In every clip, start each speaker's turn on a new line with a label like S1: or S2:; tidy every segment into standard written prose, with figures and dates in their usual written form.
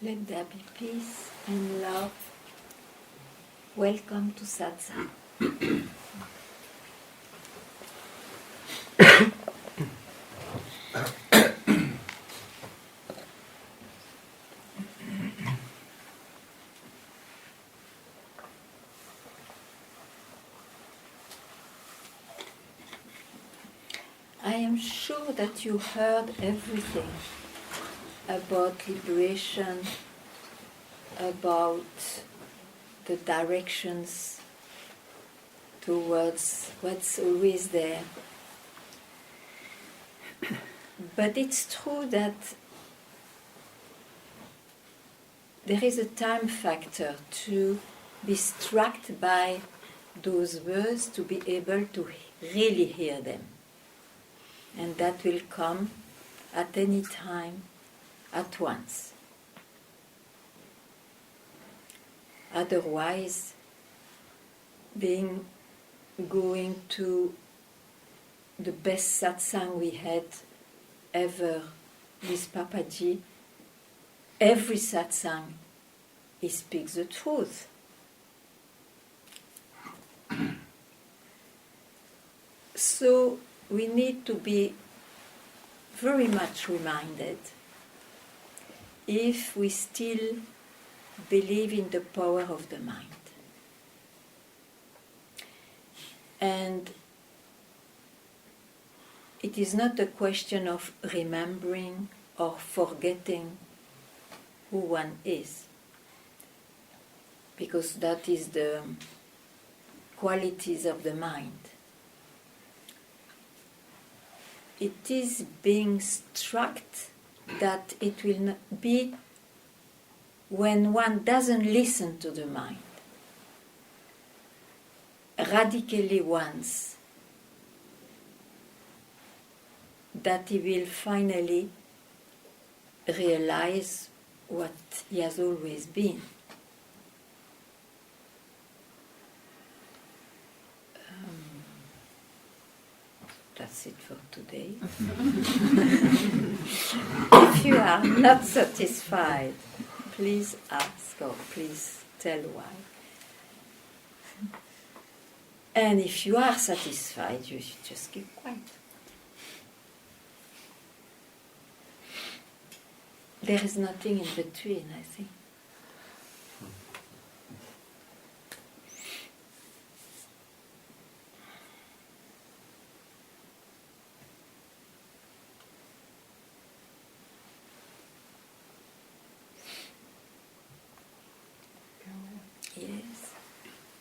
S1: Let there be peace and love. Welcome to Satsang. I am sure that you heard everything about liberation, about the directions towards what's always there. But it's true that there is a time factor to be struck by those words, to be able to really hear them. And that will come at any time, at once. Otherwise, going to the best satsang we had ever with Papaji, every satsang, he speaks the truth. So we need to be very much reminded if we still believe in the power of the mind. And it is not a question of remembering or forgetting who one is, because that is the qualities of the mind. It is being struck that it will not be when one doesn't listen to the mind, radically once, that he will finally realize what he has always been. That's it for today. If you are not satisfied, please ask or please tell why. And if you are satisfied, you should just keep quiet. There is nothing in between, I think. Yes.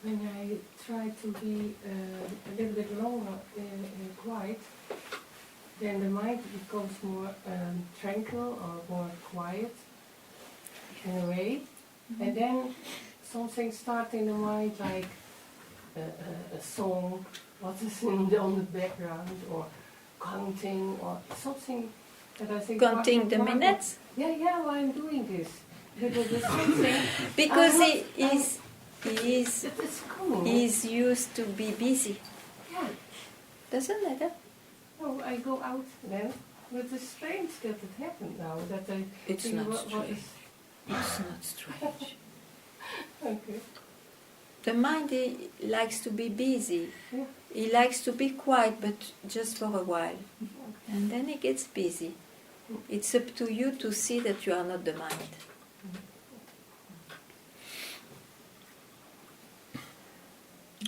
S2: When I try to be a little bit longer quiet, then the mind becomes more tranquil or more quiet in a way. Mm-hmm. And then something starts in the mind, like a song, what is on the background, or counting, or something that I think...
S1: Counting the minutes?
S2: Yeah, while I'm doing this. There's something...
S1: Because he's used to be busy.
S2: Yeah.
S1: Doesn't matter.
S2: Oh, I go out then, but it's strange that it happened now.
S1: It's not strange. It's not strange.
S2: Okay.
S1: The mind, he likes to be busy.
S2: Yeah.
S1: He likes to be quiet, but just for a while.
S2: Okay.
S1: And then he gets busy. It's up to you to see that you are not the mind.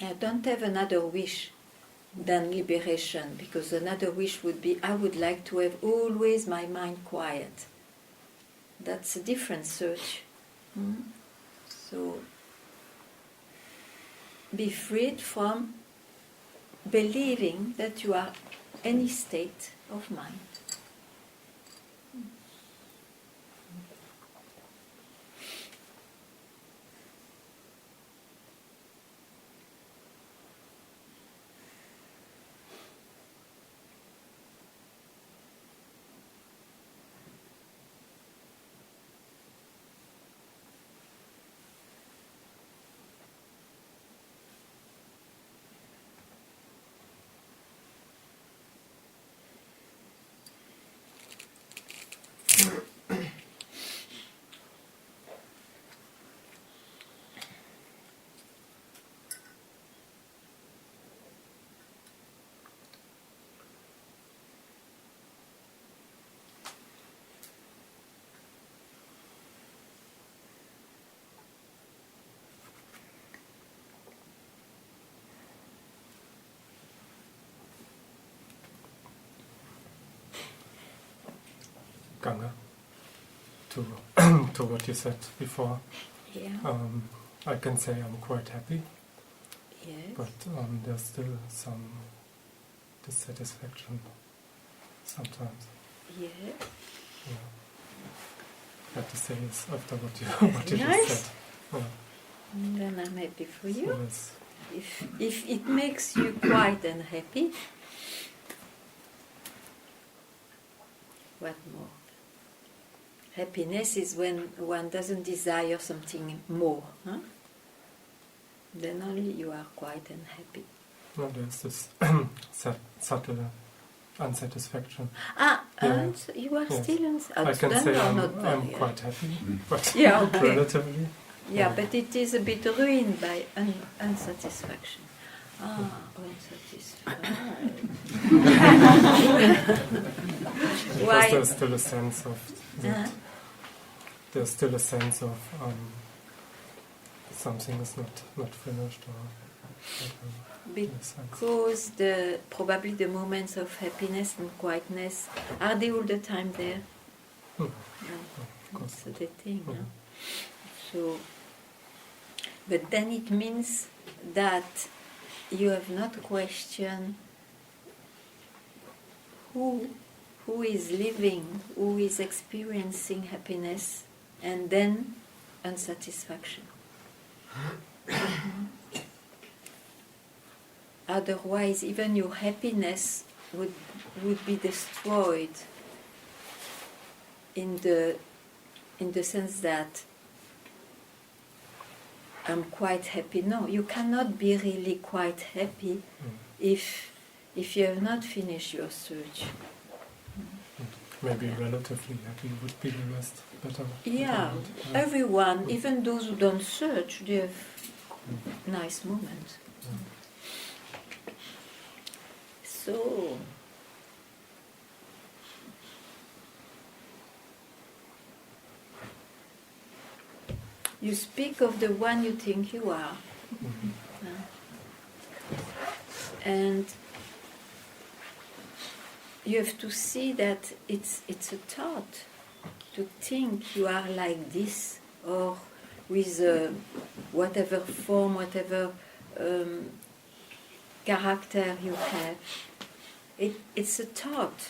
S1: I don't have another wish than liberation, because another wish would be, I would like to have always my mind quiet. That's a different search. So, be freed from believing that you are any state of mind.
S3: Ganga, to to what you said before.
S1: Yeah.
S3: I can say I'm quite happy,
S1: Yes.
S3: but there's still some dissatisfaction sometimes.
S1: Yes.
S3: Yeah. I have to say this after what you
S1: Nice.
S3: just said. Yeah.
S1: Then I'm happy for
S3: So
S1: you.
S3: that's-
S1: If it makes you quiet and happy, what more? Happiness is when one doesn't desire something more. Huh? Then only you are quiet and happy.
S3: no, there's this subtle unsatisfaction.
S1: Ah,
S3: Yeah.
S1: and you are
S3: Yes.
S1: still
S3: I can
S1: done
S3: say
S1: or not done
S3: I'm
S1: yet?
S3: quite happy, but
S1: Yeah, okay.
S3: relatively.
S1: Yeah, but it is a bit ruined by unsatisfaction. Ah, unsatisfied.
S3: Because
S1: Why?
S3: there's still a sense of that. There's still a sense of something is not finished or whatever. in a sense.
S1: Because probably the moments of happiness and quietness, are they all the time there?
S3: Hmm.
S1: No,
S3: Of course.
S1: that's the thing.
S3: Mhm.
S1: No? So, but then it means that you have not questioned who is living, who is experiencing happiness, and then unsatisfaction. Otherwise, even your happiness would be destroyed in the sense that I'm quite happy. No, you cannot be really quite happy if you have not finished your search.
S3: Maybe relatively happy would be the best better.
S1: Yeah,
S3: better word.
S1: everyone, even those who don't search, they have nice moments. So, you speak of the one you think you are, and you have to see that it's a thought to think you are like this or with whatever form, whatever character you have. It's a thought.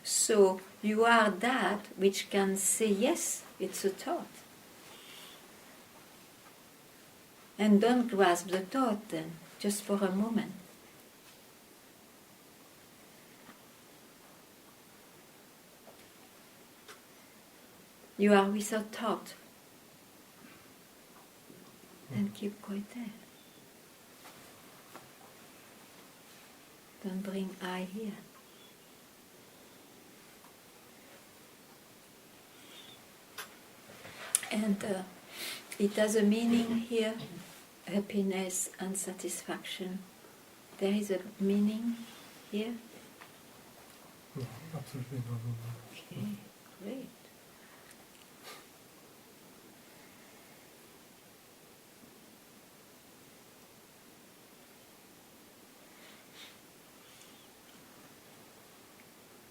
S1: So you are that which can say, yes, it's a thought. And don't grasp the thought then, just for a moment. You are without thought. Then keep quiet there. Don't bring I here. And it has a meaning here, happiness and satisfaction. There is a meaning here?
S3: No, absolutely no.
S1: Okay, great.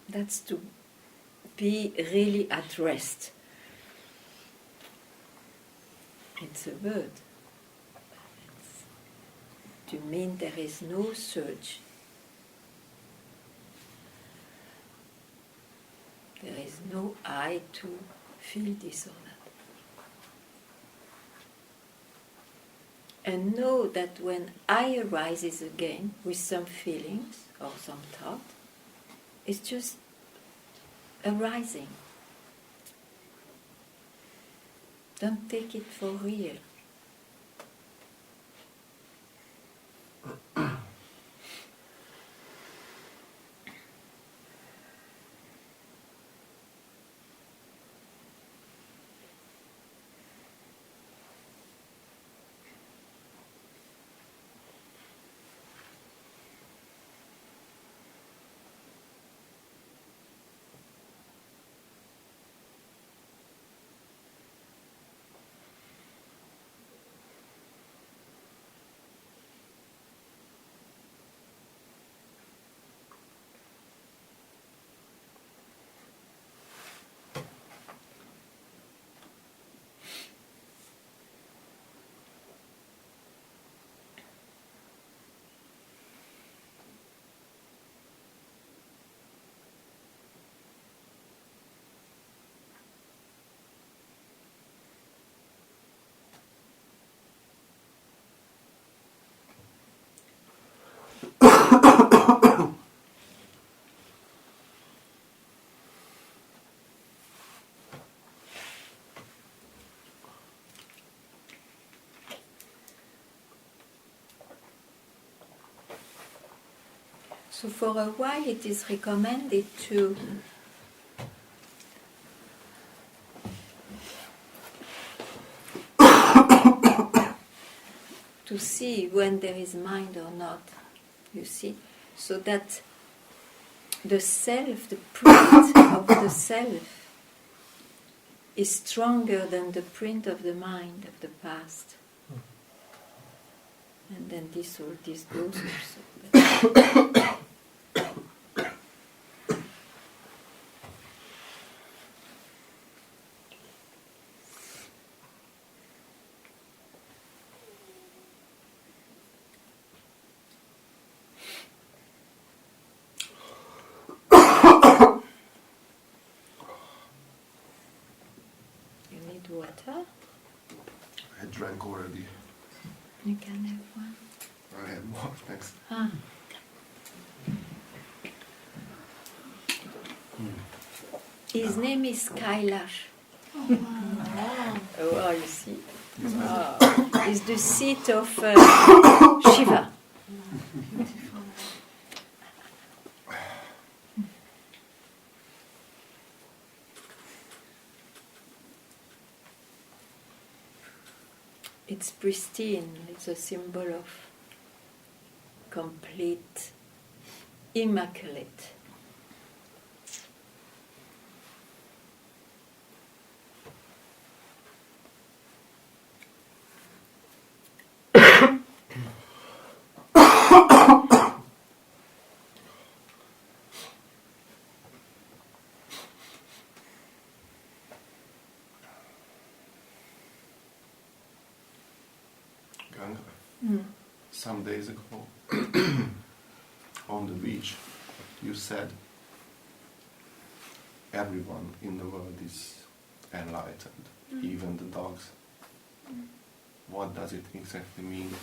S1: That's to be really at rest. It's a word. It's to mean there is no search. There is no I to feel this or that. And know that when I arises again with some feelings or some thought, it's just arising. Don't take it for real. So for a while it is recommended to see when there is mind or not, you see, so that the self, the print of the self is stronger than the print of the mind of the past. And then this goes also. You need water?
S4: I drank already.
S1: You can have one.
S4: I had more, thanks.
S1: Ah. His name is Kailash. Oh, you see? Oh. It's the seat of Shiva. It's pristine. It's a symbol of complete, immaculate.
S4: Ganga, some days ago, on the beach, you said everyone in the world is enlightened, even the dogs. What does it exactly mean?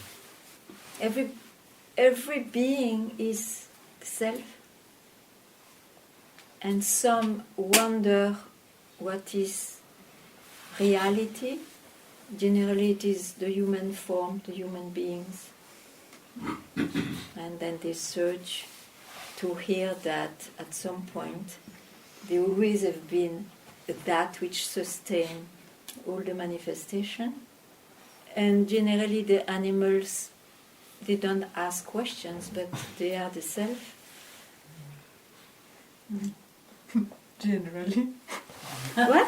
S1: Every being is self, and some wonder what is reality. Generally it is the human form, the human beings. And then they search to hear that at some point they always have been that which sustain all the manifestation. And generally the animals, they don't ask questions, but they are the self.
S5: Generally.
S1: What?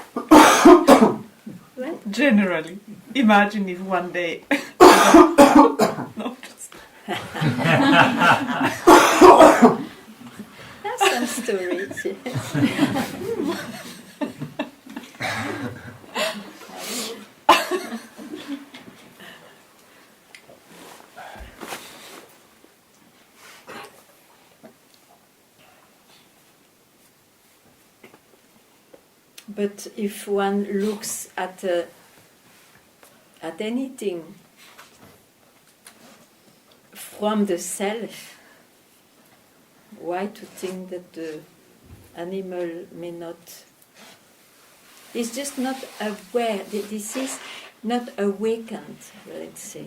S1: What?
S5: Generally. Imagine if one day... no, just...
S1: That's some stories, yes. But if one looks at anything from the self, why to think that the animal may not? It's just not aware. This is not awakened, let's say.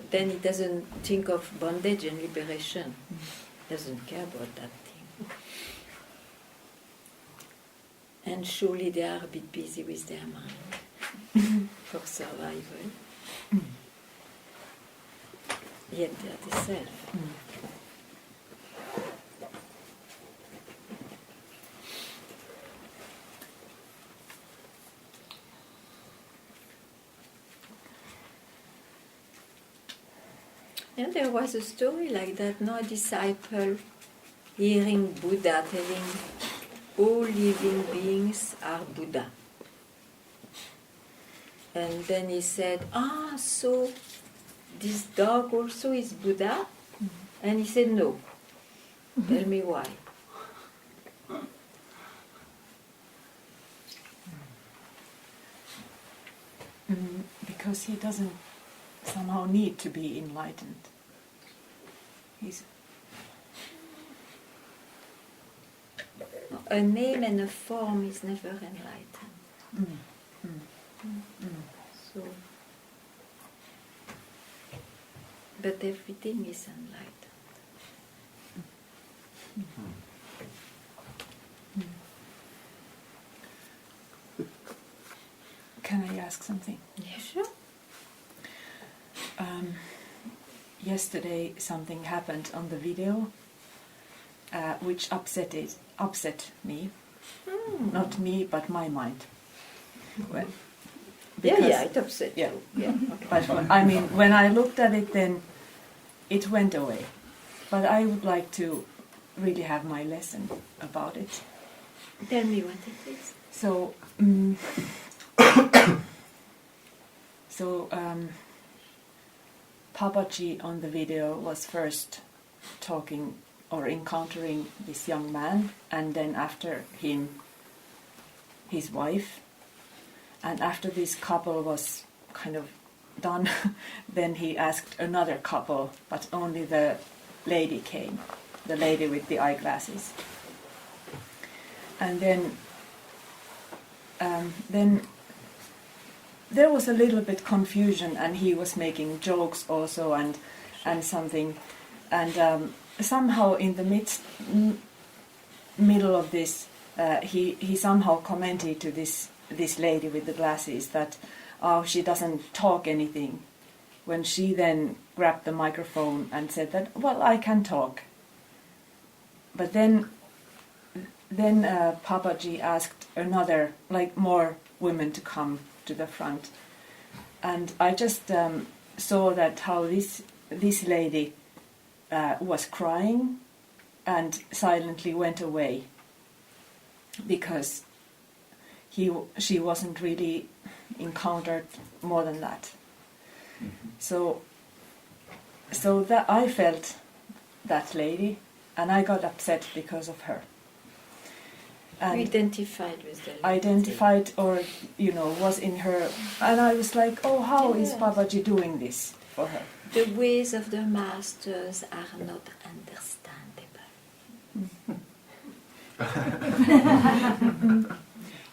S1: Then it doesn't think of bondage and liberation. Doesn't care about that thing. And surely they are a bit busy with their mind for survival. Yet they are the self. And there was a story like that, no? A disciple hearing Buddha telling all living beings are Buddha. And then he said, so this dog also is Buddha? And he said, no. Tell me why.
S5: Because he doesn't somehow need to be enlightened.
S1: A name and a form is never enlightened. So, but everything is enlightened.
S5: ask something?
S1: Yeah, sure.
S5: Yesterday something happened on the video which upset me. Not me, but my mind. Well,
S1: Yeah, it upset
S5: yeah.
S1: you. Yeah, okay.
S5: But I mean, when I looked at it, then it went away. But I would like to really have my lesson about it.
S1: Tell me what it is.
S5: So, Papaji on the video was first talking or encountering this young man, and then after him, his wife. And after this couple was kind of done, then he asked another couple, but only the lady came, the lady with the eyeglasses. And then there was a little bit confusion, and he was making jokes also, and something, and somehow in the middle of this, he somehow commented to this lady with the glasses that she doesn't talk anything, when she then grabbed the microphone and said that, well, I can talk. But then Papaji asked another, like more women to come to the front, and I just saw that how this lady was crying and silently went away because she wasn't really encountered more than that. So that I felt that lady, and I got upset because of her. And
S1: You identified with the lady.
S5: identified, or was in her, and I was like, oh, how is
S1: Yes.
S5: Babaji doing this for her?
S1: The ways of the masters are not understandable.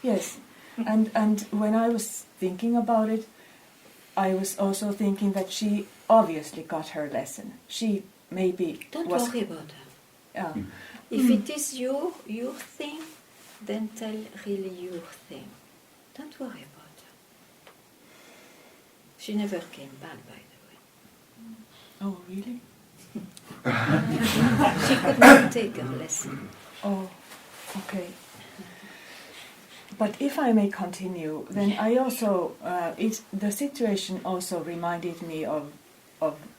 S5: Yes, and when I was thinking about it, I was also thinking that she obviously got her lesson. She maybe
S1: Don't
S5: was.
S1: worry about her.
S5: Yeah.
S1: If it is your thing, then tell really your thing. Don't worry about her. She never came back, by the way.
S5: Oh, really?
S1: She could not take her lesson.
S5: Oh, okay. But if I may continue, then I also the situation also reminded me of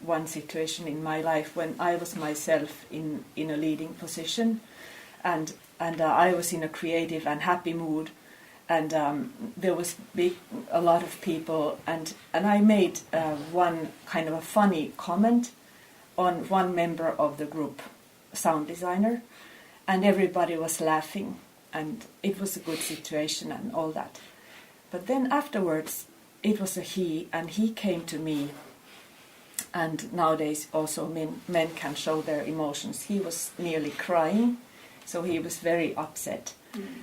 S5: one situation in my life when I was myself in a leading position, and I was in a creative and happy mood, and there was a lot of people, and I made one kind of a funny comment on one member of the group, sound designer, and everybody was laughing, and it was a good situation and all that. But then afterwards, it was a he, and he came to me, and nowadays also men can show their emotions. He was nearly crying, so he was very upset.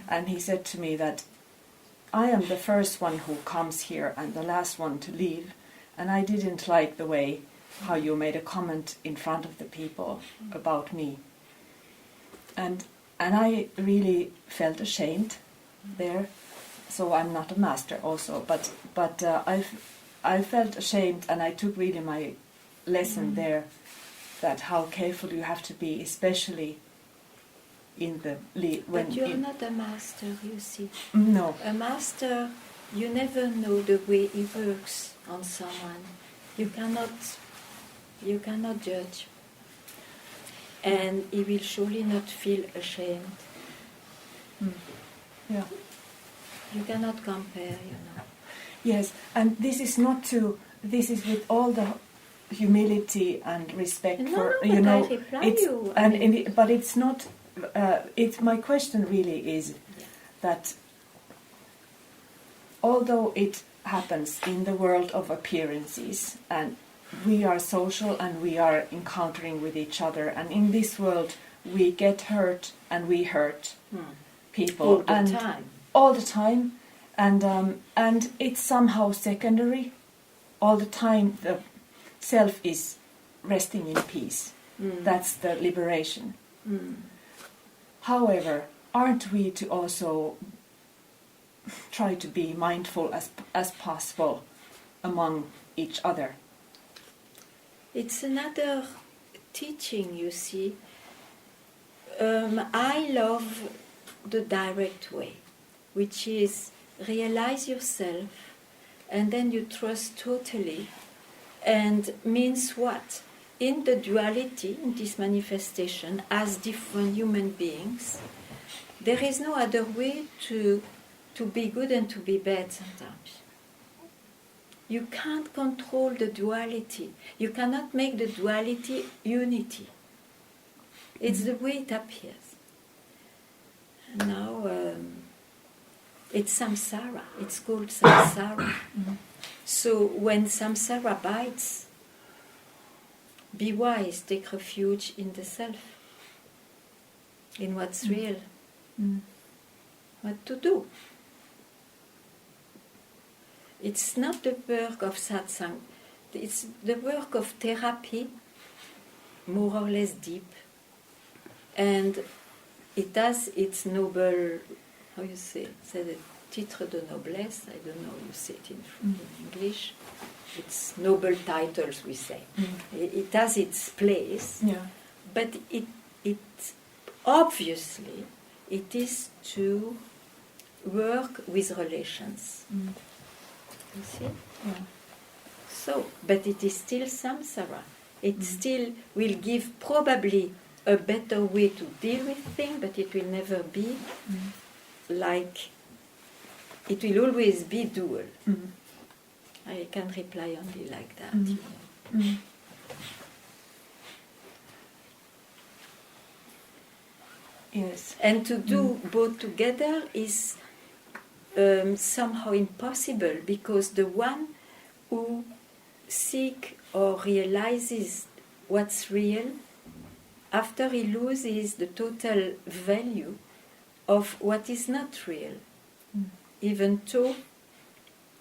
S5: And he said to me that, I am the first one who comes here and the last one to leave, and I didn't like the way how you made a comment in front of the people about me. And I really felt ashamed there. So I'm not a master also, but I felt ashamed, and I took really my lesson there, that how careful you have to be, especially in the
S1: But you're not a master, you see.
S5: No.
S1: A master, you never know the way he works on someone. You cannot judge. And he will surely not feel ashamed.
S5: Yeah.
S1: You cannot compare,
S5: Yes, and this is with all the humility and respect for
S1: I reply you.
S5: But it's not. My question really is that although it happens in the world of appearances, and we are social and we are encountering with each other, and in this world we get hurt and we hurt people all the time, and it's somehow secondary. All the time the self is resting in peace. That's the liberation. However, aren't we to also try to be mindful as possible among each other.
S1: It's another teaching, you see. I love the direct way, which is realize yourself and then you trust totally. And means what? In the duality, in this manifestation, as different human beings, there is no other way to be good and to be bad sometimes. You can't control the duality. You cannot make the duality unity. It's the way it appears. Now, it's samsara. It's called samsara. So when samsara bites, be wise, take refuge in the self, in what's real, what to do. It's not the work of satsang, it's the work of therapy, more or less deep, and it has its noble, how you say, c'est le titre de noblesse, I don't know, you say it in English, it's noble titles we say. It has its place, but it obviously it is to work with relations. You see?
S5: Yeah.
S1: So, but it is still samsara. It still will give probably a better way to deal with things, but it will never be like, it will always be dual. I can reply only like that. You know.
S5: Yes.
S1: And to do both together is somehow impossible, because the one who seeks or realizes what's real, after he loses the total value of what is not real, even though,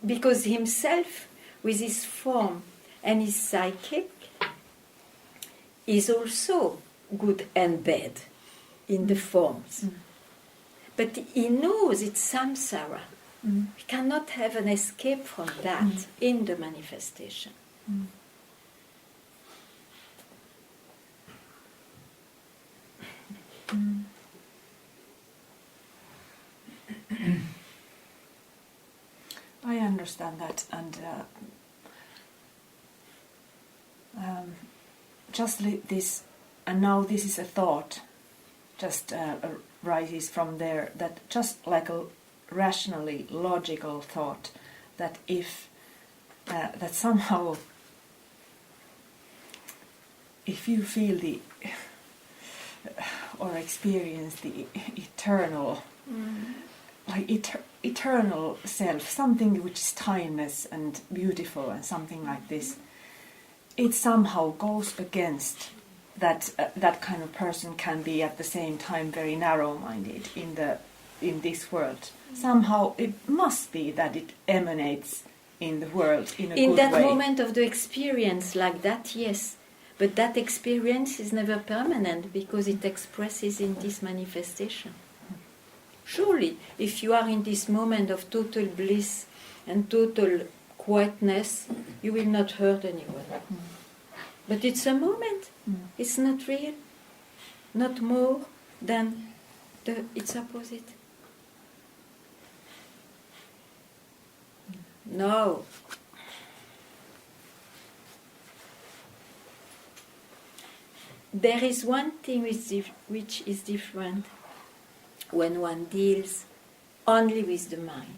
S1: because himself, with his form and his psychic, is also good and bad in the forms. But he knows it's samsara. We cannot have an escape from that in the manifestation.
S5: I understand that, and just this, and now this is a thought, just arises from there, that just like a rationally logical thought, that if that somehow, if you feel the or experience the eternal, like eternal self, something which is timeless and beautiful and something like this, it somehow goes against that that kind of person can be at the same time very narrow-minded in this world. Somehow it must be that it emanates in the world in a good way.
S1: In that moment of the experience like that, yes. But that experience is never permanent, because it expresses in this manifestation. Surely, if you are in this moment of total bliss and total quietness, you will not hurt anyone. But it's a moment. It's not real. Not more than its opposite. No. There is one thing which is different when one deals only with the mind,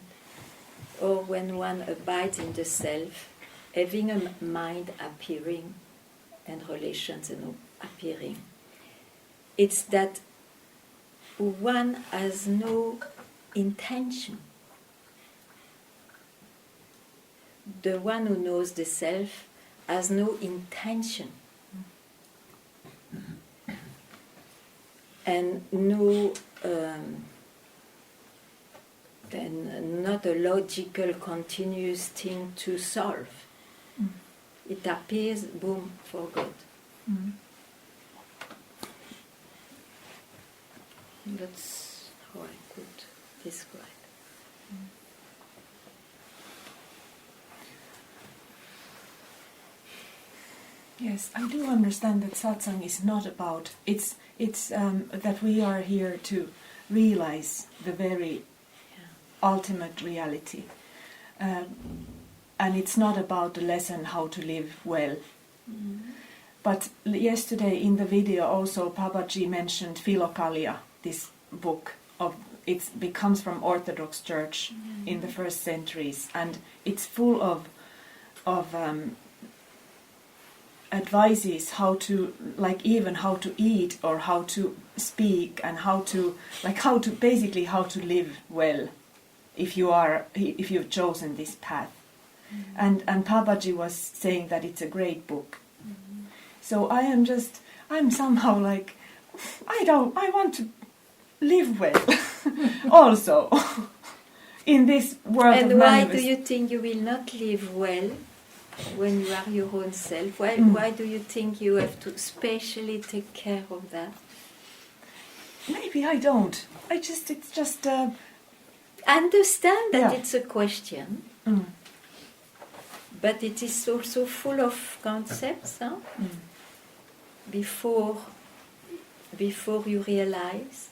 S1: or when one abides in the self, having a mind appearing and relations appearing. It's that one has no intention. The one who knows the self has no intention. And no, then not a logical, continuous thing to solve. It appears, boom, for good. That's how I could describe.
S5: Yes, I do understand that satsang is not about, it's that we are here to realize the very ultimate reality. And it's not about the lesson how to live well. But yesterday in the video also Papaji mentioned Philokalia, this book of it comes from Orthodox Church in the first centuries, and it's full of advices how to, like, even how to eat or how to speak and how to basically how to live well if you've chosen this path. And Papaji was saying that it's a great book. So I'm somehow like, I want to live well also in this world.
S1: And
S5: of
S1: why do you think you will not live well when you are your own self? Why do you think you have to specially take care of that?
S5: Maybe I don't. It's just
S1: Understand that
S5: Yeah.
S1: it's a question, but it is also full of concepts, huh? Before you realize.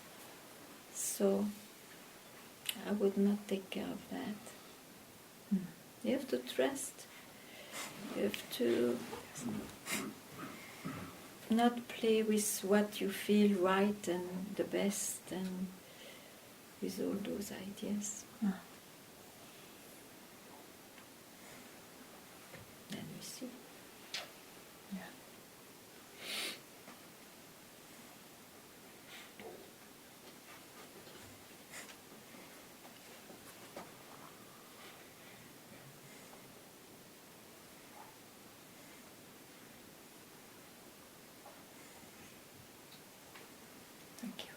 S1: So I would not take care of that. You have to trust. You have to not play with what you feel right and the best and with all those ideas. Then we see. Thank you.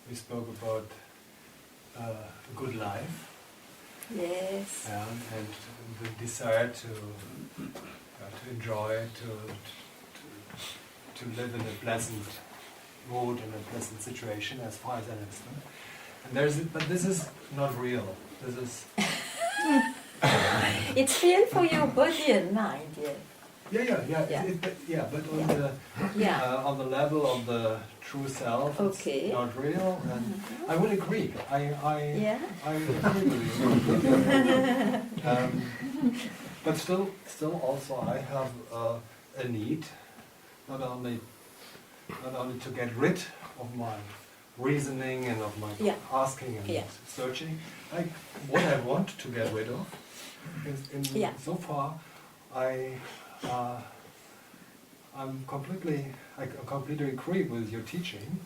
S3: We spoke about a good life.
S1: Yes.
S3: And the desire to enjoy, to live in a pleasant mood and a pleasant situation, as far as I understand. But this is not real. This is
S1: It's real for your body and mind, yes.
S3: Yeah. But on the level of the true self,
S1: Okay.
S3: it's not real. And I would agree. I agree with you. But still, also, I have a need, not only to get rid of my reasoning and of my asking and searching. What I want to get rid of is, so far, I completely agree with your teaching.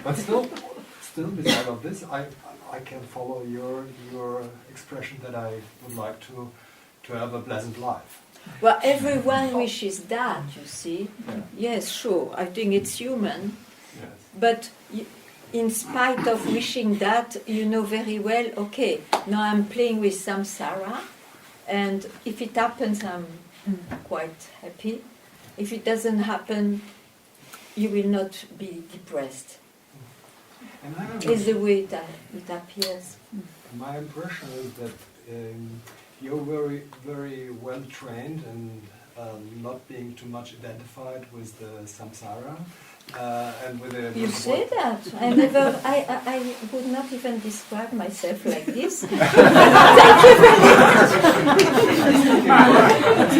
S3: But still, beside of this, I can follow your expression that I would like to have a pleasant life.
S1: Well, everyone wishes that, you see. Yes, sure. I think it's human.
S3: Yes.
S1: But in spite of wishing that, you know very well, okay, now I'm playing with samsara, and if it happens, I'm quite happy. If it doesn't happen, you will not be depressed. It's the way it appears.
S3: My impression is that you're very, very well trained and not being too much identified with the samsara and with the.
S1: You say that. I would not even describe myself like this. Thank you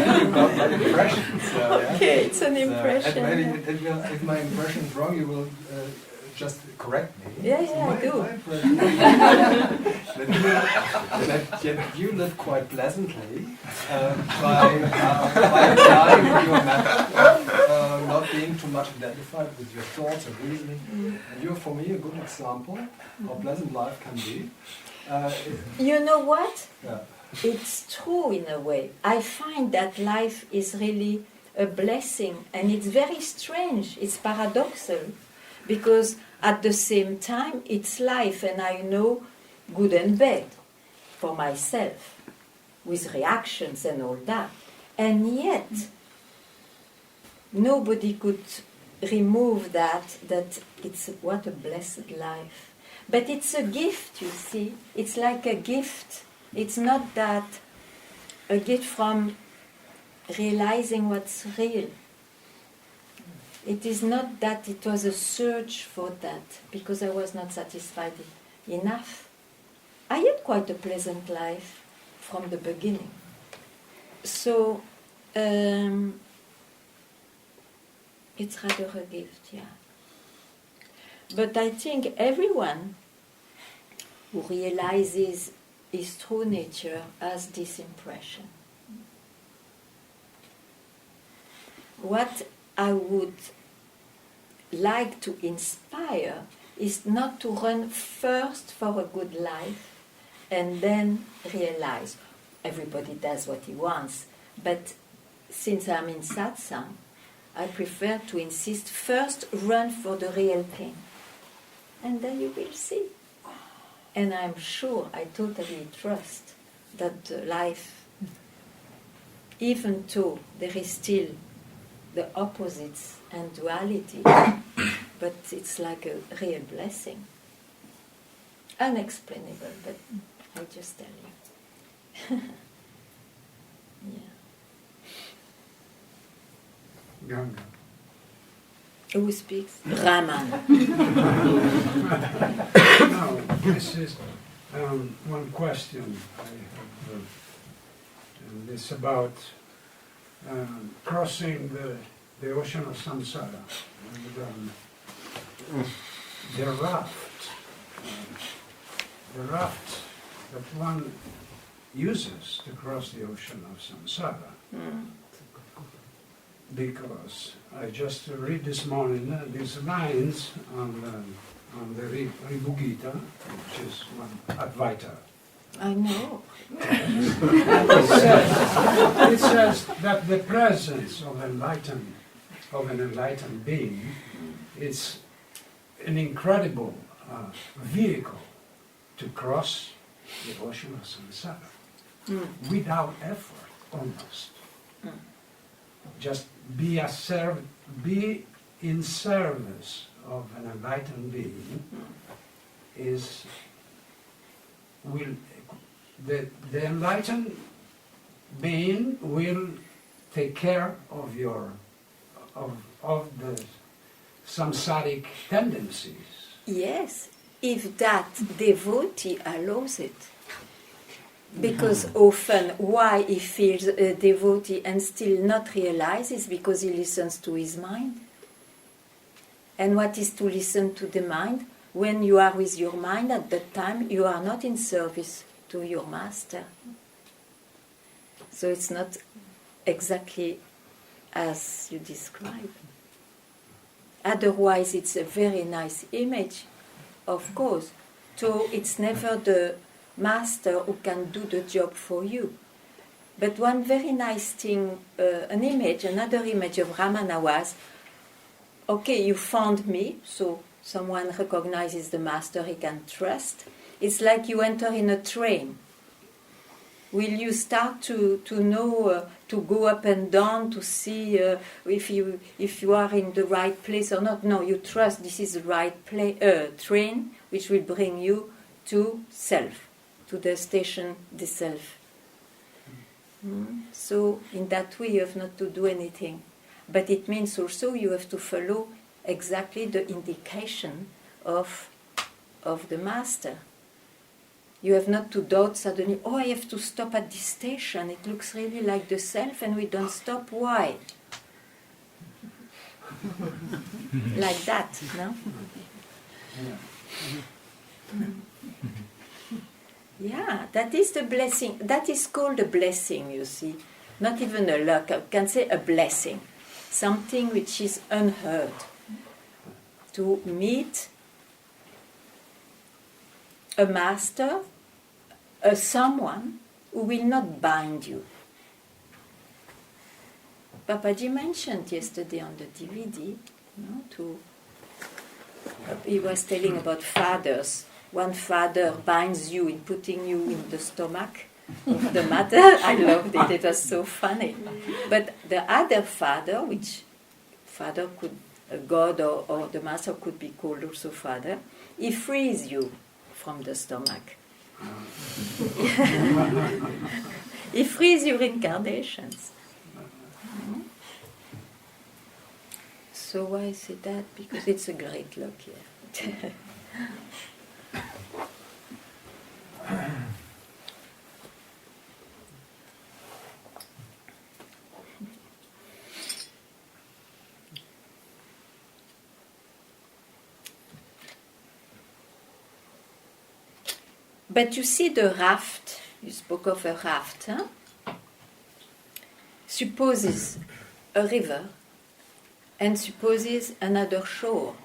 S1: very much.
S3: An impression.
S1: Okay, it's an impression.
S3: And maybe if my impression is wrong, you will just correct me.
S1: Yeah, I do.
S3: My impression that you live quite pleasantly by applying your method of not being too much identified with your thoughts and reasoning. And you're, for me, a good example how pleasant life can be.
S1: You know what?
S3: Yeah.
S1: It's true in a way. I find that life is really a blessing. And it's very strange, it's paradoxal, because at the same time it's life, and I know good and bad for myself, with reactions and all that. And yet, nobody could remove that it's what a blessed life. But it's a gift, you see. It's like a gift. It's not that a gift from realizing what's real. It is not that it was a search for that, because I was not satisfied enough. I had quite a pleasant life from the beginning. So, it's rather a gift, yeah. But I think everyone who realizes his true nature has this impression. What I would like to inspire is not to run first for a good life and then realize everybody does what he wants. But since I'm in satsang, I prefer to insist first run for the real pain. And then you will see. And I'm sure, I totally trust that life, even though there is still the opposites and duality, but it's like a real blessing. Unexplainable, but I just tell you. Yeah.
S6: Ganga.
S1: Who speaks? Raman.
S6: Now, this is one question I have, and it's about crossing the ocean of samsara. And, the raft that one uses to cross the ocean of samsara. Because I just read this morning these lines on the Ribu Gita, which is one Advaita.
S1: I know.
S6: It says that the presence of an enlightened being is an incredible vehicle to cross the ocean of samsara without effort, almost. Just be in service of an enlightened being the enlightened being will take care of the samsaric tendencies.
S1: Yes, if that devotee allows it. Because often why he feels a devotee and still not realizes, because he listens to his mind. And what is to listen to the mind? When you are with your mind at that time, you are not in service to your master. So it's not exactly as you describe. Otherwise it's a very nice image, of course. So it's never the master who can do the job for you. But one very nice thing, another image of Ramana was, okay, you found me, so someone recognizes the master he can trust. It's like you enter in a train. Will you start to know, to go up and down, to see if you are in the right place or not? No, you trust this is the right train, which will bring you to self, to the station, the self. So in that way you have not to do anything. But it means also you have to follow exactly the indication of the master. You have not to doubt suddenly, oh, I have to stop at this station. It looks really like the self and we don't stop. Why? Like that, no? Yeah, that is the blessing. That is called a blessing, you see. Not even a luck. I can say a blessing. Something which is unheard. To meet a master, someone who will not bind you. Papaji mentioned yesterday on the DVD, he was telling about fathers. One father binds you in putting you in the stomach of the mother. I loved it. It was so funny. But the other father, which father could, a god or the master could be called also father, he frees you from the stomach. He frees your incarnations. So why I say that? Because it's a great luck here. But you see the raft, you spoke of a raft, huh? Supposes a river and supposes another shore.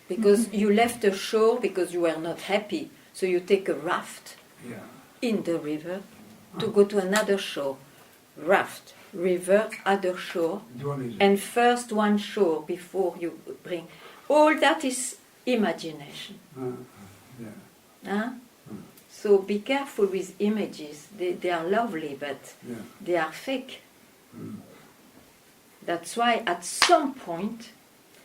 S1: Because you left the shore because you were not happy, so you take a raft in the river to go to another shore. Raft, river, other shore, and first one shore before you bring. All that is imagination. So be careful with images. They are lovely, but they are fake. That's why at some point,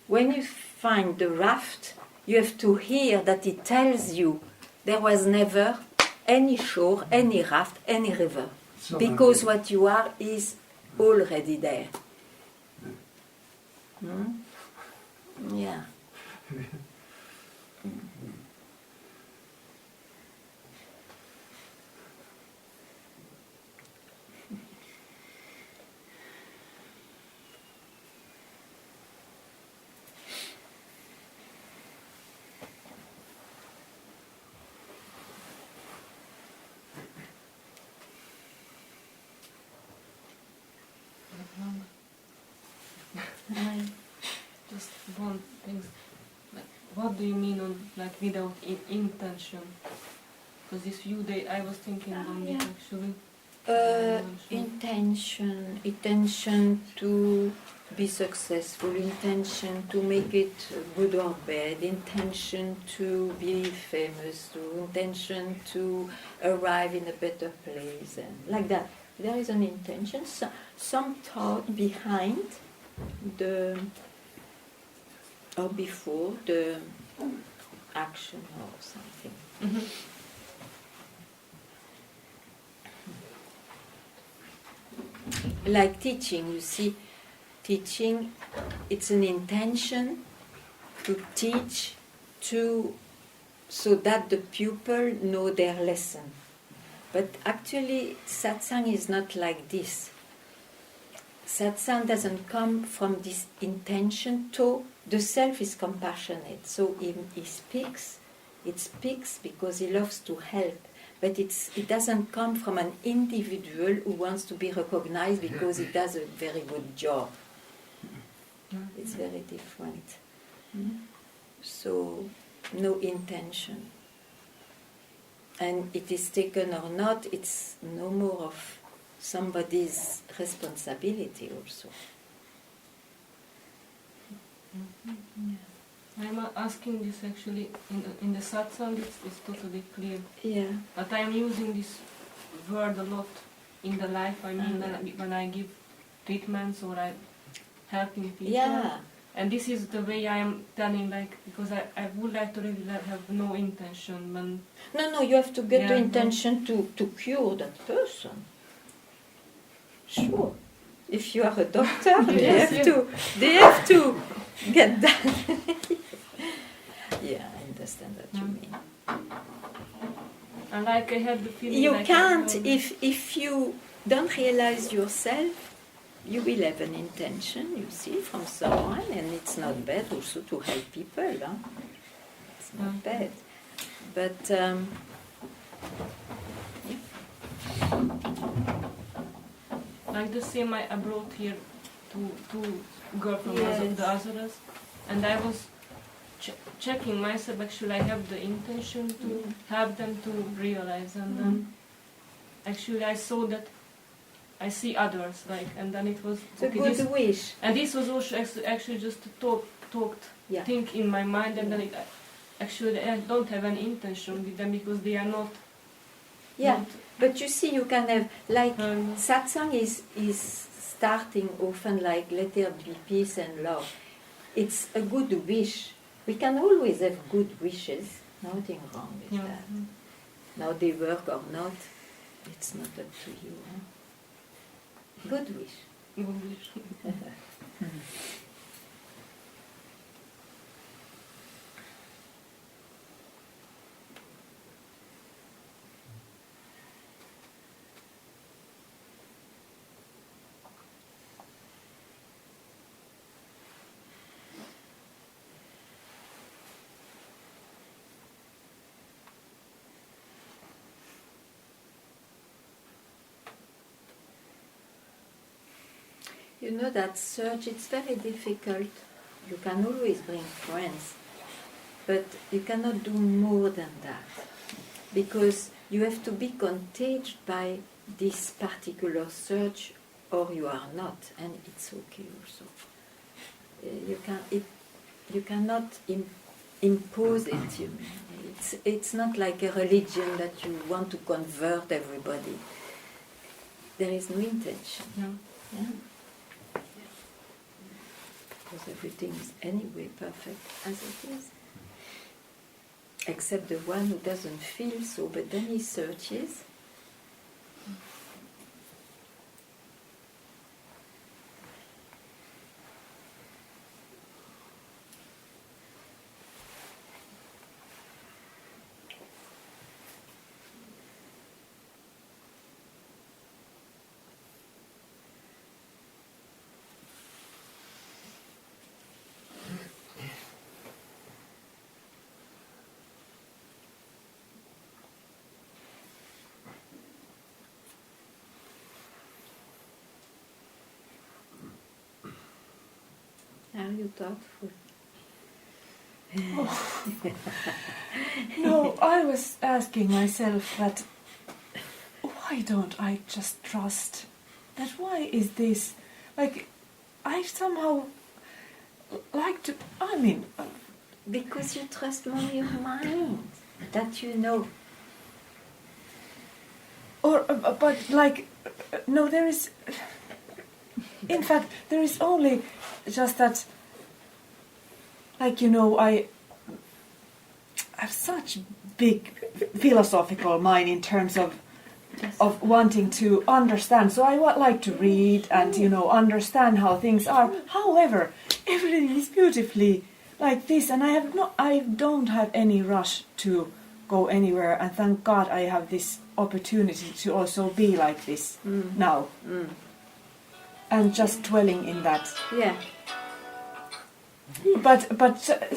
S1: when you find the raft, you have to hear that it tells you there was never any shore, any raft, any river. Because what you are is already there. Yeah.
S2: Just one thing. Like, what do you mean on like without intention? Because this few days I was thinking on it actually.
S1: Intention to be successful, intention to make it good or bad, intention to be famous, intention to arrive in a better place, and like that. There is an intention, some thought behind the or before the action or something. Like teaching, you see, teaching, it's an intention to teach so that the pupil know their lesson. But actually, satsang is not like this. Satsang doesn't come from this intention to the self is compassionate. So he speaks, it speaks because he loves to help. But it doesn't come from an individual who wants to be recognized because he does a very good job. It's very different. So, no intention. And it is taken or not, it's no more of somebody's responsibility also.
S2: I'm asking this actually in the satsang. It's totally clear.
S1: Yeah.
S2: But I'm using this word a lot in the life. I mean, when I give treatments or I'm helping people.
S1: Yeah.
S2: And this is the way I am telling, like, because I would like to really have no intention.
S1: No, you have to get the intention to cure that person. Sure. If you are a doctor, they have to get that. Yeah, I understand what you mean.
S2: And like I have the feeling
S1: you
S2: like
S1: can't, if you don't realize yourself, you will have an intention, you see, from someone, and it's not bad also to help people. Huh? It's not bad. But,
S2: like the same, I brought here two girls from the Azaras, and I was checking myself, actually I have the intention to help them to realize, and then actually I saw that
S7: I see others, like, and then it was
S1: It's a
S7: okay,
S1: good
S7: this,
S1: wish.
S7: and this was also actually just talked
S1: Yeah.
S7: think in my mind, and then it, actually I don't have any intention with them because they are not.
S1: Yeah,
S7: not,
S1: but you see, you can have, like,
S7: um,
S1: satsang is starting often like, let there be peace and love. It's a good wish. We can always have good wishes. Nothing wrong with
S7: yeah.
S1: that. Now they work or not, it's not up to you. Huh? Good wish.
S7: English.
S1: You know that search, it's very difficult. You can always bring friends, but you cannot do more than that, because you have to be contagious by this particular search, or you are not, and it's okay also. You cannot impose it. You mean. It's not like a religion that you want to convert everybody. There is no intention.
S7: Yeah.
S1: Yeah. Because everything is anyway perfect as it is. Except the one who doesn't feel so, but then he searches. Are you thoughtful?
S5: No, I was asking myself that why don't I just trust? That why is this? Like, I somehow like to, I mean...
S1: Because you trust more your mind, that you know.
S5: Or, but like, no, there is... In fact, there is only just that, like, you know, I have such big philosophical mind in terms of wanting to understand. So I like to read and, you know, understand how things are. However, everything is beautifully like this, and I don't have any rush to go anywhere. And thank God I have this opportunity to also be like this now, and just dwelling in that.
S1: Yeah.
S5: But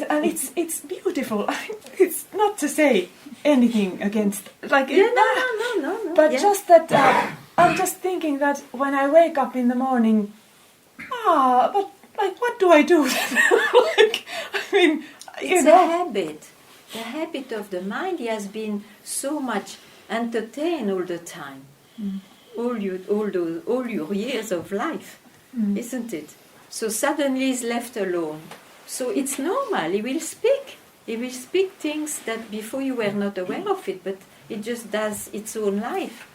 S5: and it's beautiful. It's not to say anything against, like,
S1: Yeah, no.
S5: but
S1: Yeah.
S5: just that I'm just thinking that when I wake up in the morning, but like, what do I do? Like, I mean,
S1: It's
S5: you know,
S1: a habit. The habit of the mind. He has been so much entertained all the time, all your years of life, isn't it? So suddenly he's left alone. So it's normal. He will speak. He will speak things that before you were not aware of it, but it just does its own life.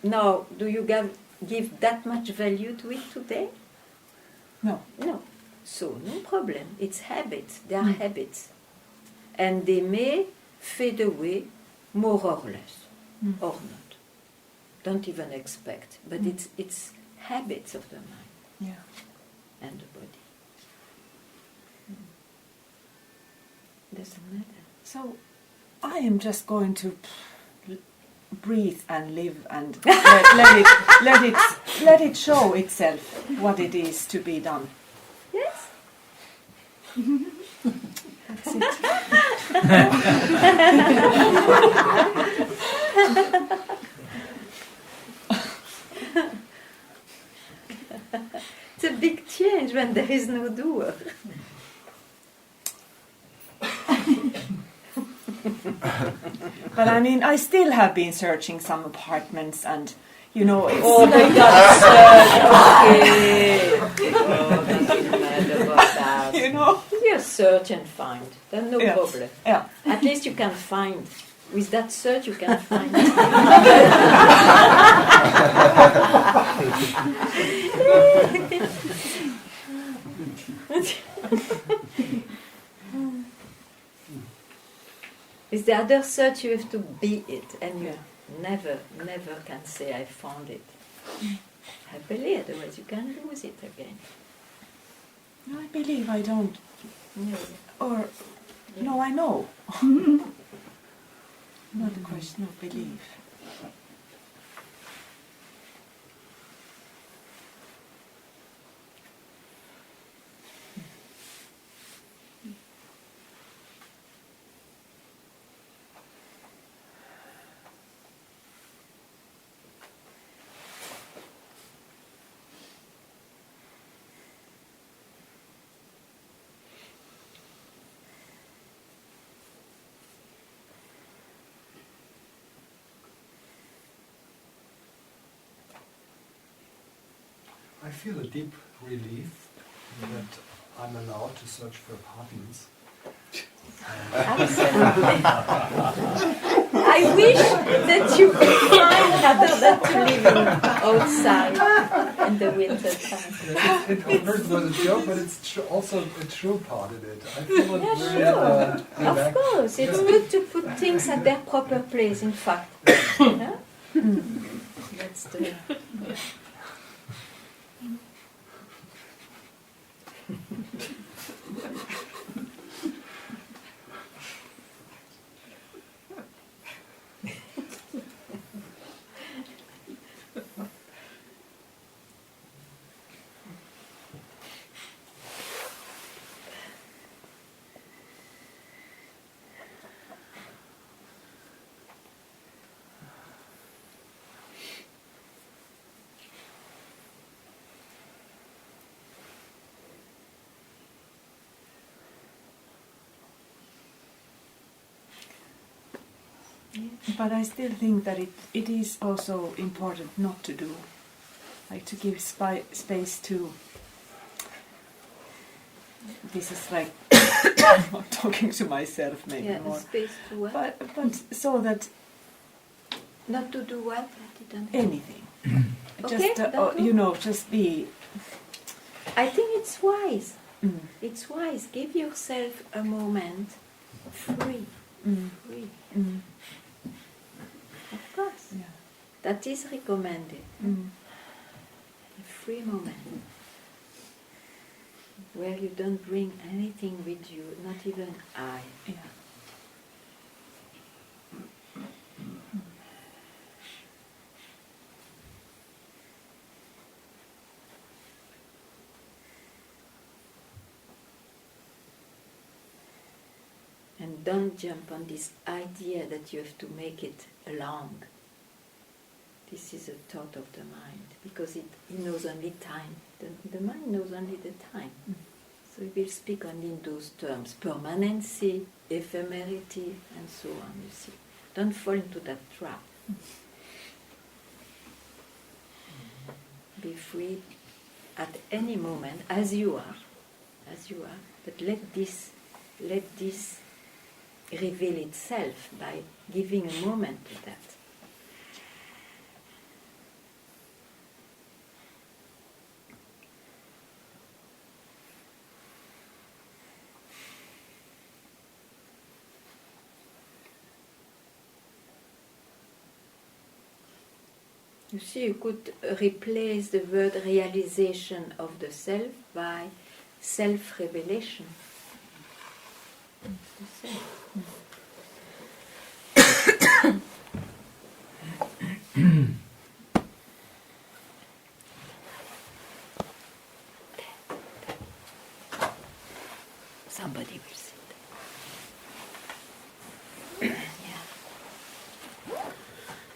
S1: Now, do you give that much value to it today?
S5: no.
S1: No. So, no problem. It's habits. They are habits. And they may fade away more or less, or not. Don't even expect. But it's habits of the mind
S5: Yeah.
S1: and the body. Doesn't matter.
S5: So I am just going to breathe and live and let it show itself what it is to be done.
S1: Yes?
S5: That's it.
S1: It's a big change when there is no doer.
S5: But I mean, I still have been searching some apartments, and You know, it's
S1: Oh my
S5: like
S1: God, okay. Oh, nothing mad about that.
S5: you know.
S1: Just search and find. There's no
S5: Yeah.
S1: problem.
S5: Yeah.
S1: At least you can find. With that search, you can find. With the other search, you have to be it, and you never can say, I found it. Happily, otherwise you can lose it again.
S5: No, I believe I don't.
S1: No.
S5: Or, no, I know. Not a question of belief.
S3: I feel a deep relief that I'm allowed to search for apartments.
S1: Absolutely. I wish that you could find rather than to live outside in the winter time.
S3: It first was a joke, but it's also a true part of it. I feel it
S1: Yeah,
S3: very,
S1: sure. Of
S3: relaxed.
S1: course, it's
S3: Yeah.
S1: good to put things at their proper place, in fact. Yeah? That's the...
S5: But I still think that it is also important not to do, like to give space to. This is like I'm talking to myself maybe
S1: Yeah,
S5: more.
S1: space to what?
S5: But so that
S1: Not to do what? I didn't...
S5: anything,
S1: Okay,
S5: just
S1: that's
S5: you
S1: good.
S5: know, just be.
S1: I think it's wise.
S5: Mm,
S1: It's wise. Give yourself a moment free.
S5: mm,
S1: Free.
S5: mm,
S1: Of course.
S5: yeah.
S1: That is recommended.
S5: Mm,
S1: A free moment. Where you don't bring anything with you, not even I.
S5: yeah.
S1: And don't jump on this idea that you have to make it long. This is a thought of the mind, because it knows only time. The mind knows only the time.
S5: Mm.
S1: So it will speak only in those terms, permanency, ephemerity, and so on, you see. Don't fall into that trap. Be free at any moment, as you are, but let this reveal itself by giving a moment to that. You see, you could replace the word realization of the self by self-revelation. The self. Somebody will sit.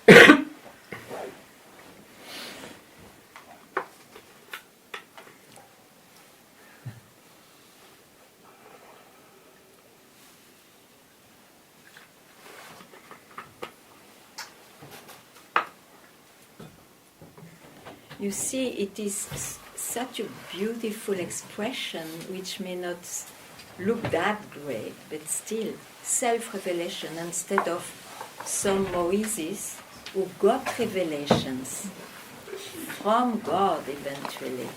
S1: Yeah. You see, it is such a beautiful expression which may not look that great, but still self-revelation instead of some Moises who got revelations from God eventually.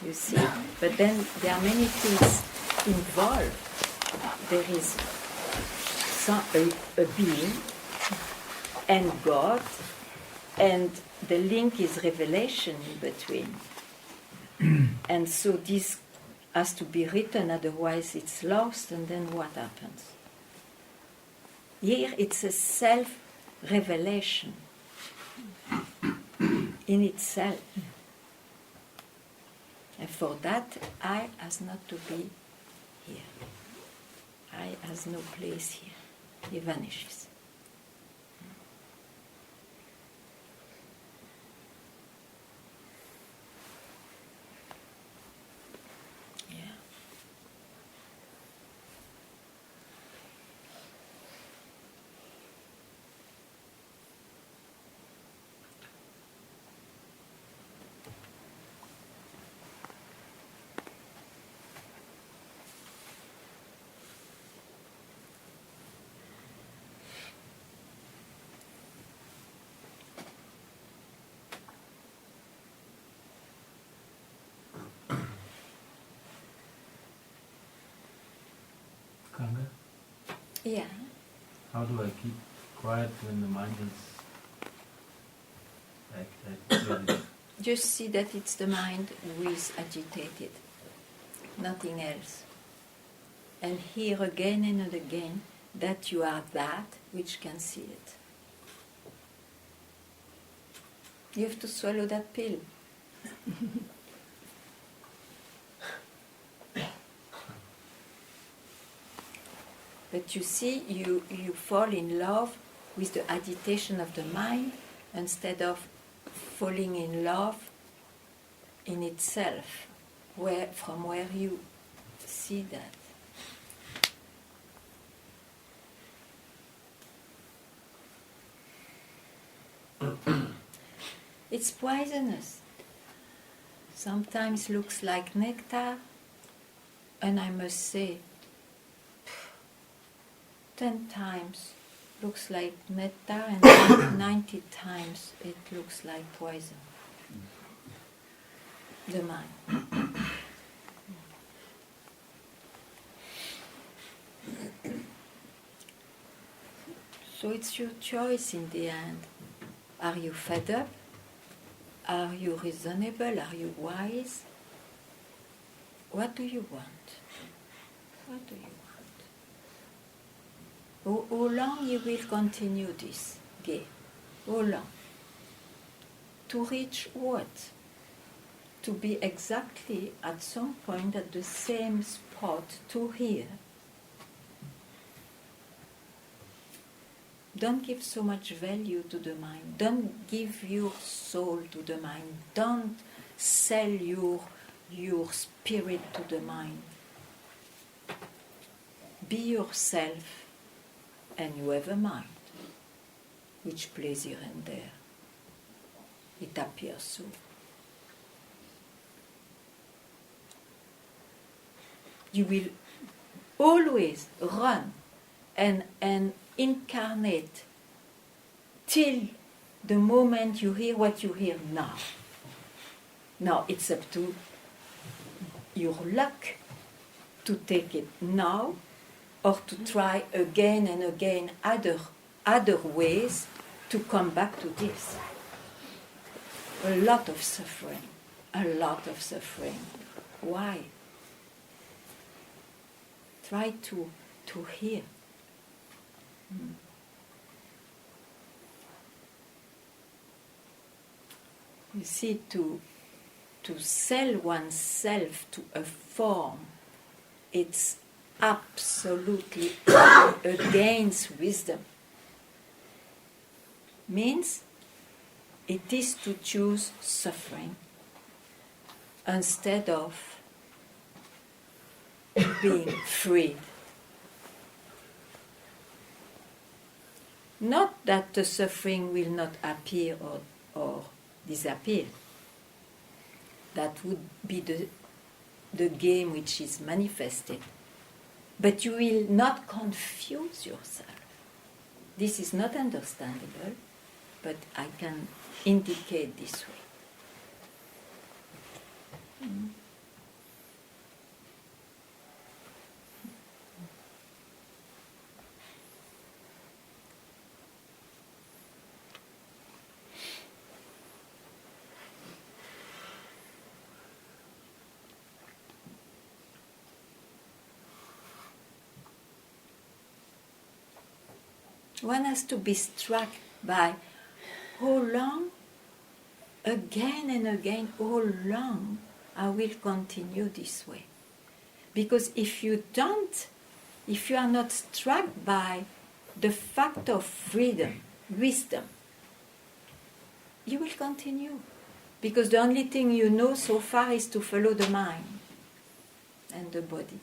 S1: You see, but then there are many things involved. There is a being and God, and the link is revelation in between. And so this has to be written, otherwise it's lost, and then what happens? Here it's a self-revelation in itself. And for that, I has not to be here. I has no place here. He vanishes. Yeah.
S8: Ganga,
S1: Yeah.
S8: how do I keep quiet when the mind is ready?
S1: Just see that it's the mind who is agitated, nothing else. And hear again and again that you are that which can see it. You have to swallow that pill. But you see, you fall in love with the agitation of the mind instead of falling in love in itself, from where you see that. It's poisonous. Sometimes looks like nectar, and I must say, 10 times looks like nectar, and 90 times it looks like poison. The mind. So it's your choice in the end. Are you fed up? Are you reasonable? Are you wise? What do you want? What do you want? How long you will continue this game? How long? To reach what? To be exactly at some point at the same spot to hear. Don't give so much value to the mind. Don't give your soul to the mind. Don't sell your spirit to the mind. Be yourself, and you have a mind which plays here and there. It appears so. You will always run and incarnate till the moment you hear what you hear now. Now it's up to your luck to take it now, or to try again and again other ways to come back to this. A lot of suffering. Why? Try to hear. You see, to sell oneself to a form, it's absolutely against wisdom. Means it is to choose suffering instead of being free. Not that the suffering will not appear or disappear. That would be the game which is manifested. But you will not confuse yourself. This is not understandable, but I can indicate this way. One has to be struck by how long, again and again, how long I will continue this way. Because if you are not struck by the fact of freedom, wisdom, you will continue. Because the only thing you know so far is to follow the mind and the body.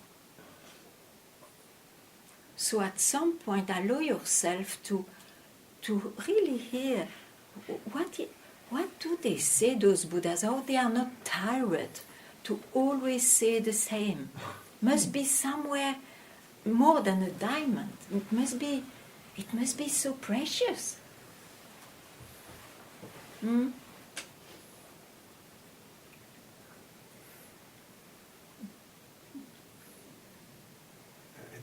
S1: So at some point, allow yourself to really hear what do they say, those Buddhas, how they are not tired to always say the same. Must be somewhere more than a diamond. It must be so precious.
S3: I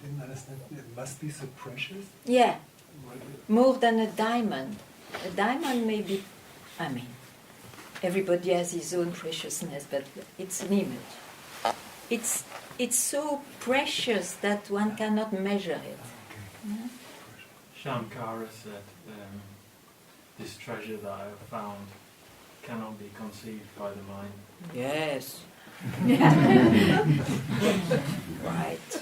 S3: didn't understand. It must be so precious?
S1: Yeah, more than a diamond. A diamond may be, everybody has his own preciousness, but it's an image. It's so precious that one cannot measure it. Yeah?
S8: Shankara said, this treasure that I have found cannot be conceived by the mind.
S1: Yes. Right.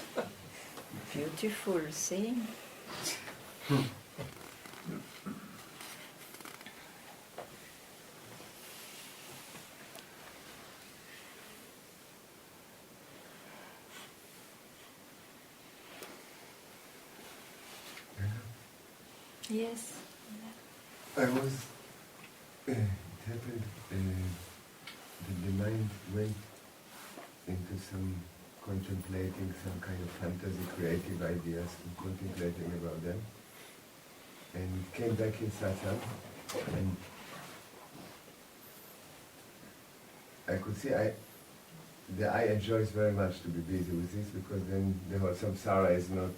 S1: Beautiful saying. Yes.
S9: I was, it happened that the mind went into some contemplating some kind of fantasy, creative ideas, and contemplating about them. And came back in satsang, and I could see the eye enjoys very much to be busy with this, because then the whole samsara is not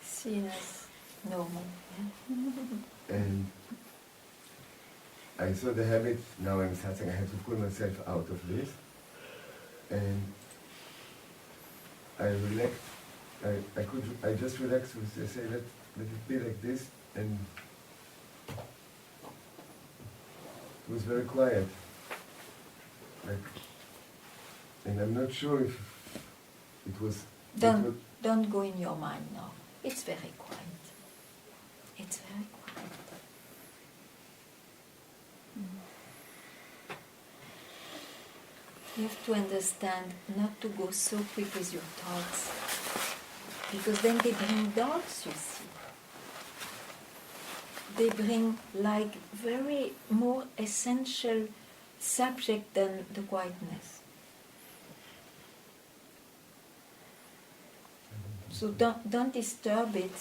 S1: Seen as normal. Yeah?
S9: And I saw the habit, now I'm satsang, I have to pull myself out of this. And I relaxed, I just relaxed with, I say, let it be like this, and it was very quiet. And I'm not sure if it was...
S1: Don't go in your mind now. It's very quiet. It's very quiet. You have to understand not to go so quick with your thoughts, because then they bring doubts, you see. They bring like very more essential subject than the quietness. So don't disturb it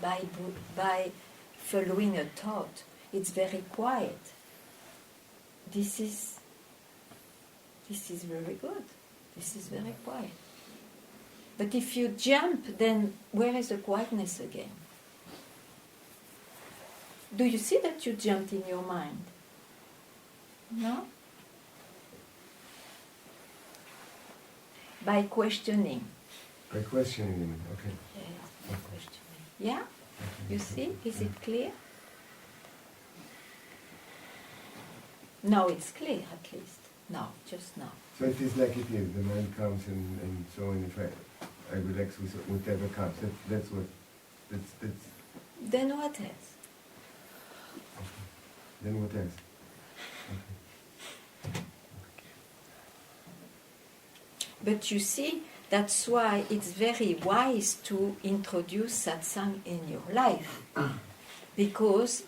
S1: by following a thought. It's very quiet. This is very good. This is very quiet. But if you jump, then where is the quietness again? Do you see that you jumped in your mind? No? By questioning.
S9: By questioning, okay.
S1: Yes, by questioning. Yeah? You see? Is it clear? Now it's clear, at least. Now, just now.
S9: So it is like it is, the mind comes and so on, if I relax with whatever comes, that's what, that's...
S1: Then what else?
S9: Okay. Then what else? Okay.
S1: But you see, that's why it's very wise to introduce satsang in your life. Because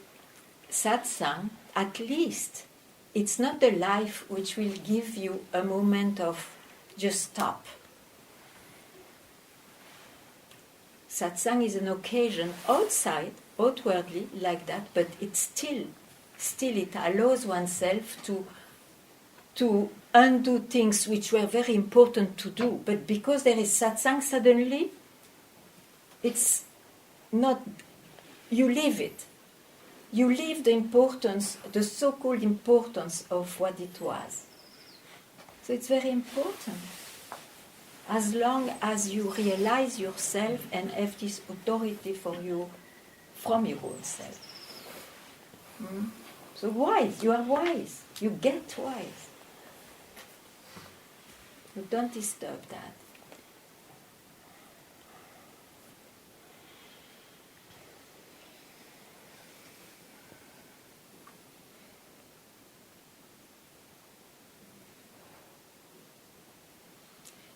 S1: satsang, at least, it's not a life which will give you a moment of just stop. Satsang is an occasion outside, outwardly like that, but it's still it allows oneself to undo things which were very important to do. But because there is satsang, suddenly it's not, you leave it. You leave the importance, the so-called importance of what it was. So it's very important. As long as you realize yourself and have this authority for you from your own self. So wise, you are wise. You get wise. You don't disturb that.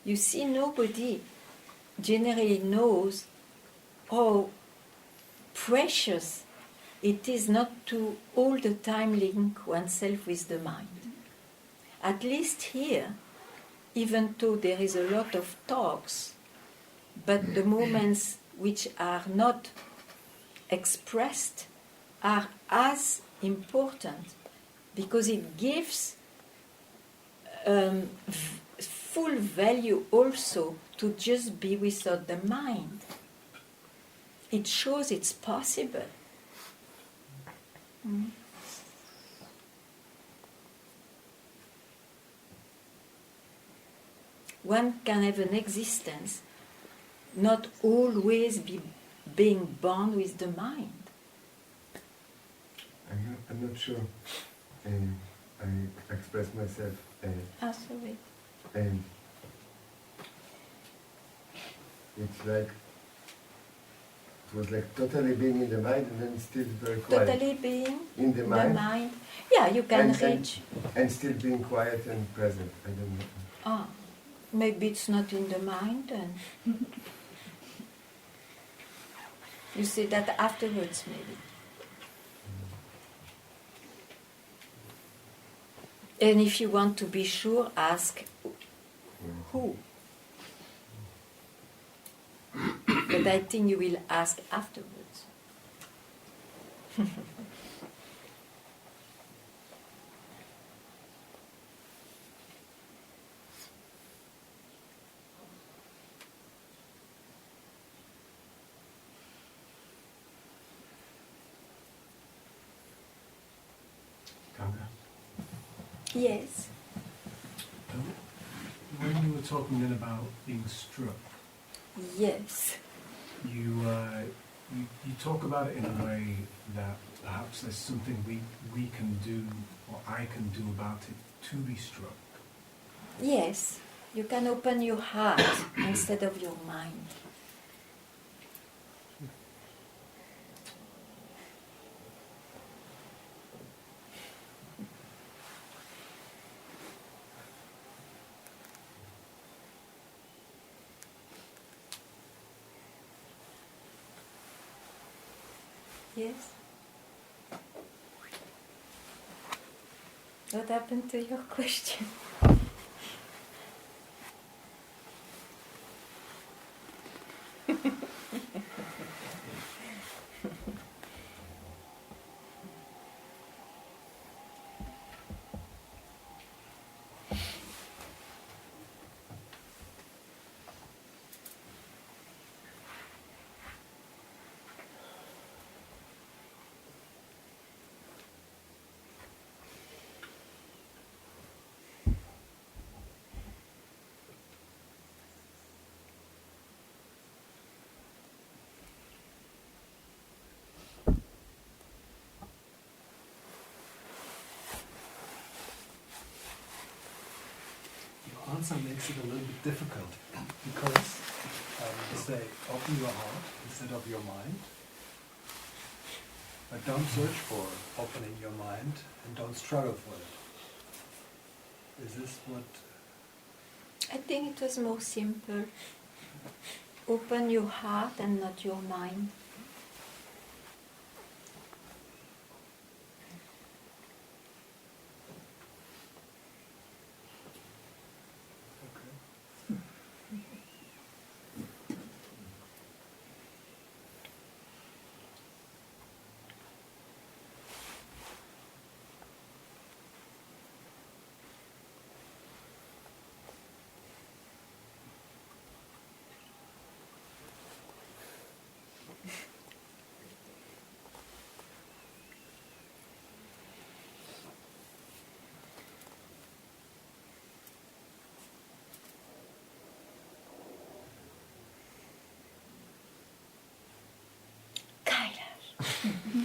S1: You see, nobody generally knows how precious it is not to all the time link oneself with the mind. At least here, even though there is a lot of talks, but the moments which are not expressed are as important because it gives full value also to just be without the mind. It shows it's possible. One can have an existence not always being bound with the mind.
S9: I'm not sure I express myself.
S1: Sorry.
S9: It's like, it was like totally being in the mind and then still very quiet.
S1: Totally being
S9: in the mind.
S1: Yeah, you can
S9: and,
S1: reach.
S9: And still being quiet and present. I don't know.
S1: Maybe it's not in the mind and you see that afterwards maybe. And if you want to be sure, ask who. But I think you will ask afterwards.
S3: Ganga?
S1: Yes.
S10: When you were talking then about being struck,
S1: Yes.
S10: you talk about it in a way that perhaps there's something we can do or I can do about it to be struck.
S1: Yes. You can open your heart instead of your mind. Yes? What happened to your question?
S3: Answer makes it a little bit difficult because you say open your heart instead of your mind, but don't search for opening your mind and don't struggle for it. Is this what?
S1: I think it was more simple. Open your heart and not your mind.
S3: Last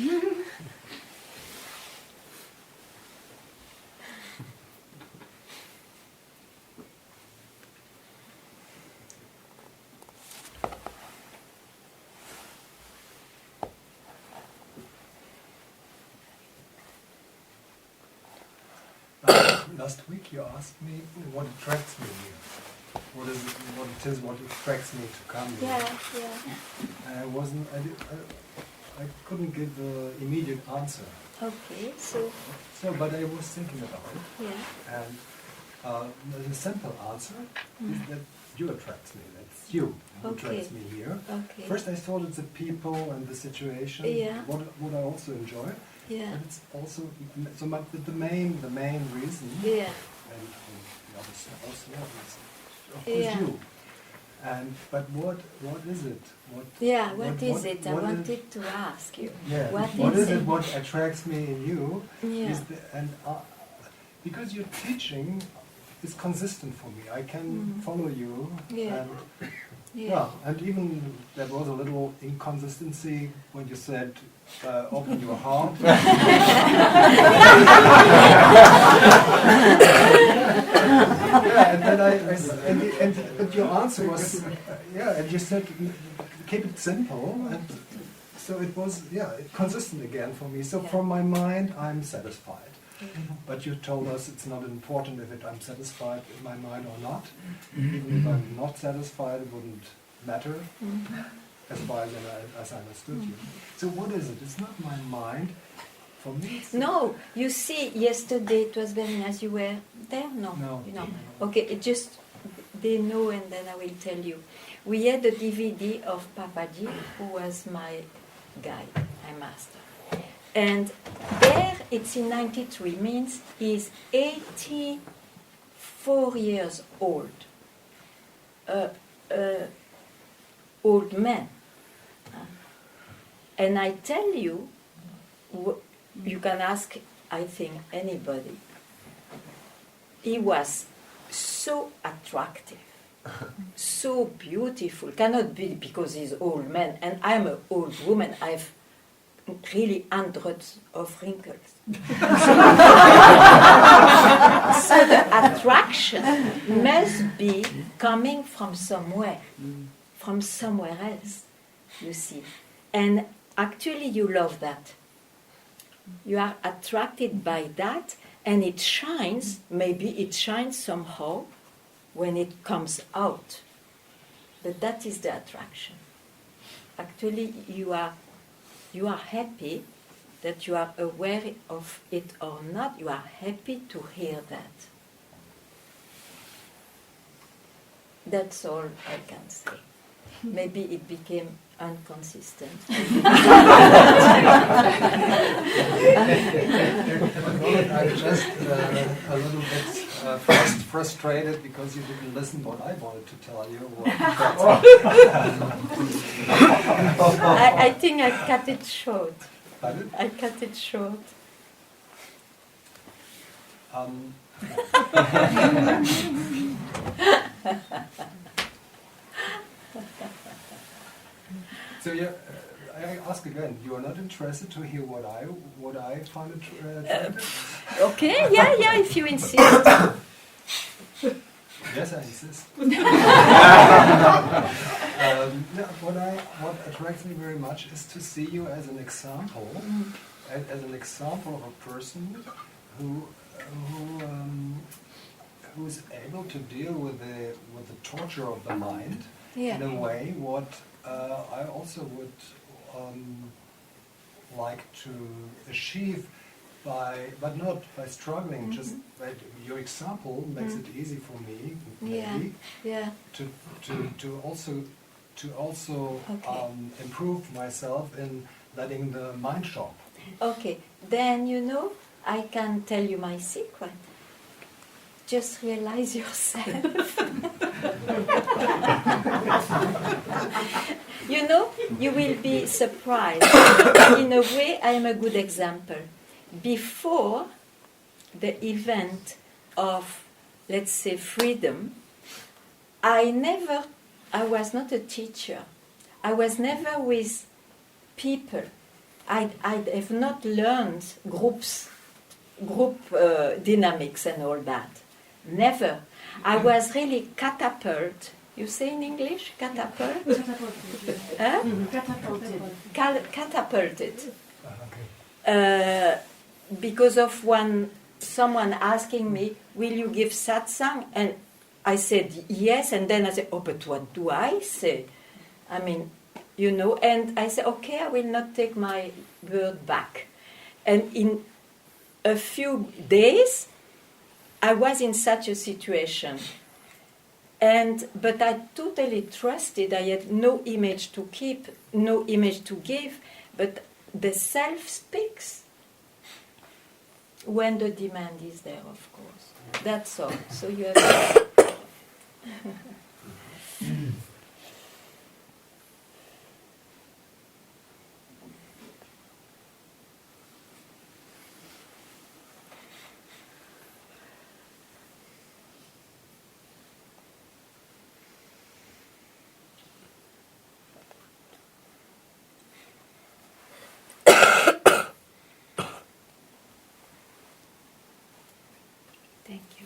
S3: week you asked me what attracts me here. What attracts me to come here.
S1: Yeah.
S3: I couldn't give an immediate answer.
S1: Okay, so
S3: But I was thinking about it.
S1: yeah.
S3: And the simple answer is that you attract me. That's you who attracts me here.
S1: Okay.
S3: First I thought it's the people and the situation,
S1: Yeah.
S3: what I also enjoy.
S1: Yeah.
S3: But it's also so much the main reason.
S1: Yeah.
S3: And the other stuff also, of course
S1: Yeah.
S3: you. But what is it? What
S1: is it? I wanted to ask you.
S3: Yeah.
S1: What is
S3: it?
S1: it?
S3: What attracts me in you?
S1: Yeah.
S3: Is because your teaching is consistent for me. I can follow you.
S1: Yeah.
S3: And,
S1: Yeah.
S3: and even there was a little inconsistency when you said, open your heart. And then but your answer was, and you said, keep it simple. And so it was, consistent again for me. So from my mind, I'm satisfied. But you told us it's not important if I'm satisfied in my mind or not. Even if I'm not satisfied, it wouldn't matter as far as I understood you. So what is it? It's not my mind. For me, it's
S1: No, you see, yesterday it was very nice. You were there? No. You know. Okay, it just they know, and then I will tell you. We had a DVD of Papaji, who was my guide, my master. And there it's in 93, means he's 84 years old. Old man. And I tell you, you can ask, I think, anybody. He was so attractive, so beautiful. Cannot be because he's old man, and I'm an old woman. I've really hundreds of wrinkles. So the attraction must be coming from somewhere else, you see. And actually you love that. You are attracted by that, and it shines, maybe it shines somehow when it comes out. But that is the attraction. Actually, you are happy that you are aware of it or not. You are happy to hear that. That's all I can say. Maybe it became inconsistent.
S3: I'm just a little bit frustrated because you didn't listen what I wanted to tell you.
S1: I think I cut it short.
S3: Pardon?
S1: I cut it short.
S3: So I ask again. You are not interested to hear what I find attractive?
S1: Okay, yeah, if you insist.
S3: Yes, I insist. What attracts me very much is to see you as an example, as an example of a person who is able to deal with the torture of the mind in a way what I also would like to achieve but not by struggling. Just that your example makes it easy for me, maybe, to also improve myself in letting the mind shop.
S1: Okay, then I can tell you my secret. Just realize yourself. You will be surprised. In a way, I am a good example. Before the event of, let's say, freedom, I was not a teacher. I was never with people. I have not learned group dynamics and all that. Never. I was really catapult. You say in English, catapult? Huh? Catapulted. Because of someone asking me, will you give satsang? And I said yes, and then I said, oh, but what do I say? I mean, you know, and I said, okay, I will not take my word back. And in a few days, I was in such a situation. But I totally trusted. I had no image to keep, no image to give, but the self speaks when the demand is there, of course. That's all. So you have. Thank you.